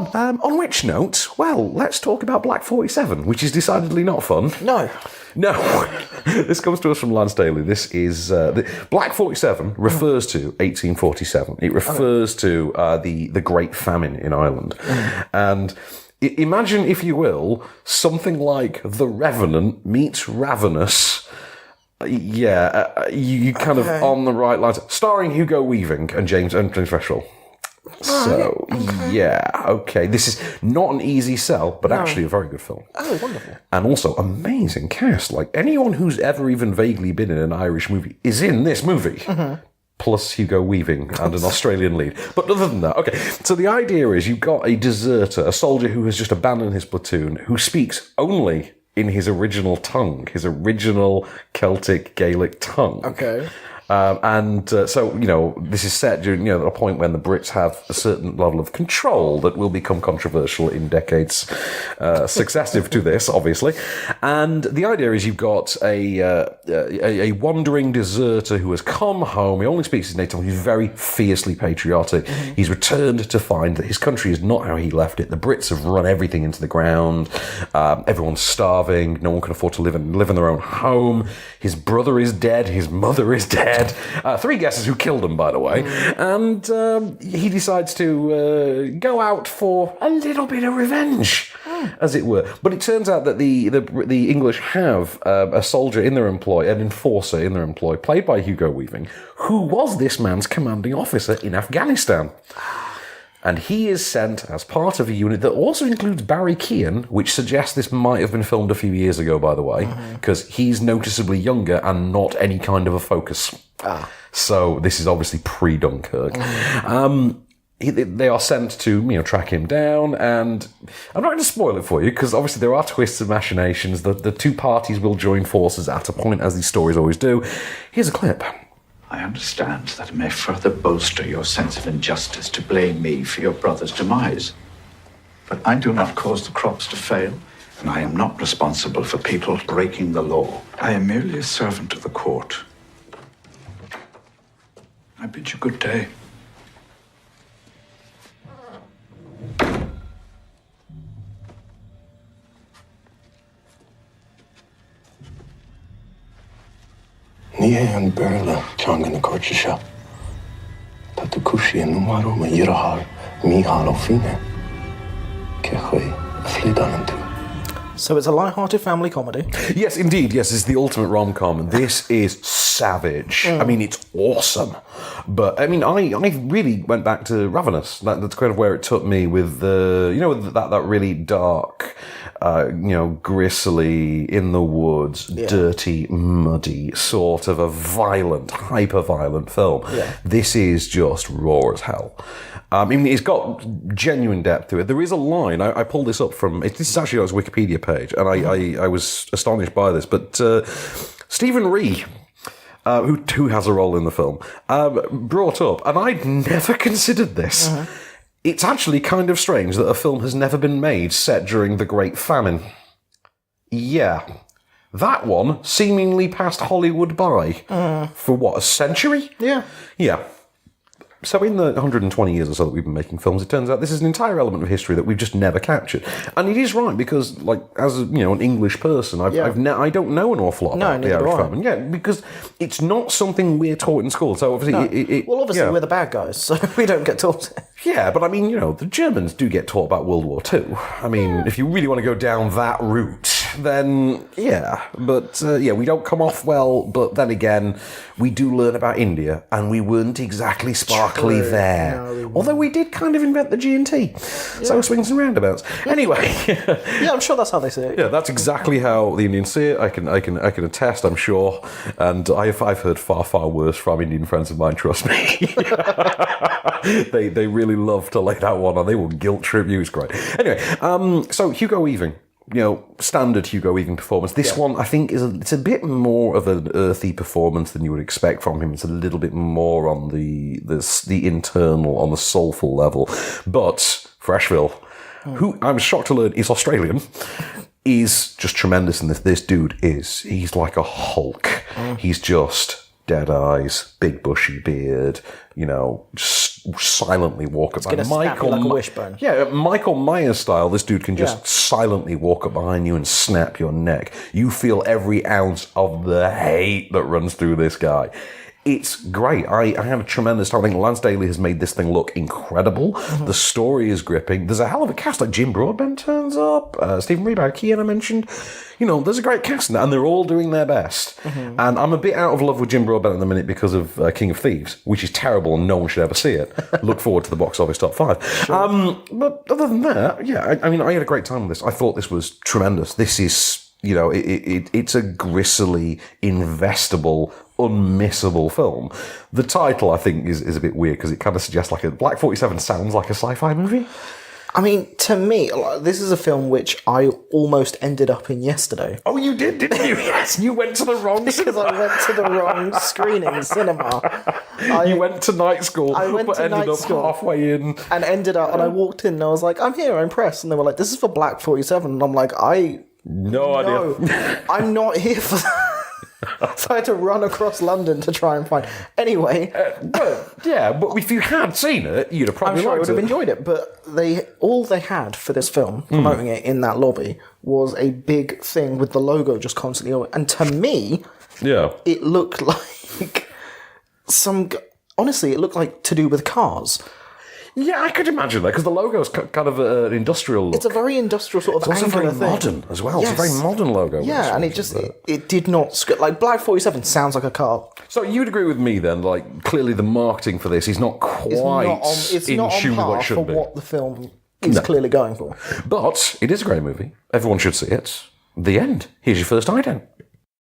fun. On which note, well, let's talk about Black 47, which is decidedly not fun. No. This comes to us from Lance Daly. This is... Black 47 refers to 1847. It refers to the Great Famine in Ireland. And imagine, if you will, something like The Revenant meets Ravenous. You kind of on the right lines. Starring Hugo Weaving and James Freshwell. So, this is not an easy sell, but actually a very good film. Oh, wonderful. And also, amazing cast. Like, anyone who's ever even vaguely been in an Irish movie is in this movie. Plus Hugo Weaving and an Australian lead. But other than that, so the idea is you've got a deserter, a soldier who has just abandoned his platoon, who speaks only in his original tongue, his original Celtic Gaelic tongue. Okay. So, this is set during, a point when the Brits have a certain level of control that will become controversial in decades successive to this, obviously. And the idea is you've got a wandering deserter who has come home. He only speaks his native tongue. He's very fiercely patriotic. He's returned to find that his country is not how he left it. The Brits have run everything into the ground. Everyone's starving. No one can afford to live in their own home. His brother is dead. His mother is dead. 3 guesses who killed him, by the way. And he decides to go out for a little bit of revenge, as it were. But it turns out that the English have a soldier in their employ, an enforcer in their employ, played by Hugo Weaving, who was this man's commanding officer in Afghanistan. And he is sent as part of a unit that also includes Barry Keoghan, which suggests this might have been filmed a few years ago, by the way, because he's noticeably younger and not any kind of a focus. So this is obviously pre-Dunkirk. They are sent to, track him down, and I'm not going to spoil it for you, because obviously there are twists and machinations. The two parties will join forces at a point, as these stories always do. Here's a clip. I understand that it may further bolster your sense of injustice to blame me for your brother's demise. But I do not cause the crops to fail, and I am not responsible for people breaking the law. I am merely a servant of the court. I bid you good day. Nian Berla Changan Korchisha. Tatukushi and Numaro Mayirahar, Mihalo Fine. Kehui, Flidanantu. So it's a light-hearted family comedy. Yes, indeed. Yes, it's the ultimate rom-com. This is savage. I mean, it's awesome. But, I mean, I really went back to Ravenous. That's kind of where it took me with that really dark, gristly, in the woods, dirty, muddy, sort of a violent, hyper-violent film. Yeah. This is just raw as hell. I mean, it's got genuine depth to it. There is a line, I pulled this up from, this is actually on his Wikipedia page, and I was astonished by this, but Stephen Ree, who has a role in the film, brought up, and I'd never considered this. It's actually kind of strange that a film has never been made set during the Great Famine. Yeah. That one seemingly passed Hollywood by for what, a century? Yeah. Yeah. So in the 120 years or so that we've been making films, it turns out this is an entire element of history that we've just never captured. And it is right, because, like, as an English person, I don't know an awful lot about the Irish Famine. Yeah, because it's not something we're taught in school. So obviously, we're the bad guys, so we don't get taught. Yeah, but I mean, the Germans do get taught about World War II. I mean, if you really want to go down that route, then yeah. But we don't come off well. But then again, we do learn about India, and we weren't exactly sparkly there. No, although we did kind of invent the G&T. So swings and roundabouts. Anyway. Yeah, I'm sure that's how they see it. Yeah, that's exactly how the Indians see it. I can attest, I'm sure. And I've heard far, far worse from Indian friends of mine, trust me. They really love to lay that one on. They will guilt trip you. It's great. Anyway, so Hugo Weaving. Standard Hugo Weaving performance. This one, I think, it's a bit more of an earthy performance than you would expect from him. It's a little bit more on the internal, on the soulful level. But Freshville, who I was shocked to learn is Australian, is just tremendous in this. This dude he's like a Hulk. He's just dead eyes, big bushy beard, just silently walk up behind gonna snap you like a wishbone. Yeah, Michael Myers style, this dude can just silently walk up behind you and snap your neck. You feel every ounce of the hate that runs through this guy. It's great. I had a tremendous time. I think Lance Daly has made this thing look incredible. The story is gripping. There's a hell of a cast. Like Jim Broadbent turns up. Stephen Reed, Keane I mentioned. You know, there's a great cast in that, and they're all doing their best. And I'm a bit out of love with Jim Broadbent at the minute because of King of Thieves, which is terrible and no one should ever see it. Look forward to the box office top 5. Sure. But other than that, yeah, I mean, I had a great time with this. I thought this was tremendous. This is... You know, it's a gristly, investable, unmissable film. The title, I think, is a bit weird because it kind of suggests like Black 47 sounds like a sci-fi movie. I mean, to me, this is a film which I almost ended up in yesterday. Oh, you didn't you? Yes, you went to the wrong Because I went to the wrong screening cinema. You went to night school, but ended up halfway in. And ended up, and I walked in and I was like, I'm here, I'm pressed. And they were like, this is for Black 47. And I'm like, No idea. I'm not here for that. So I had to run across London to try and find. Anyway, but if you had seen it, you'd have probably I'm sure I liked would have it. enjoyed it. But all they had for this film, promoting it in that lobby, was a big thing with the logo just constantly on. And to me, it looked like honestly, it looked like to do with cars. Yeah, I could imagine that, because the logo's kind of an industrial look. It's a very industrial sort of It's also angular very thing. modern as well. Yes. It's a very modern logo. Yeah, and it did not... Like, Black 47 sounds like a car. So you'd agree with me then, like, clearly the marketing for this is not quite It's in not tune with on what par it should for be. what the film is clearly going for. But it is a great movie. Everyone should see it. The end. Here's your first item.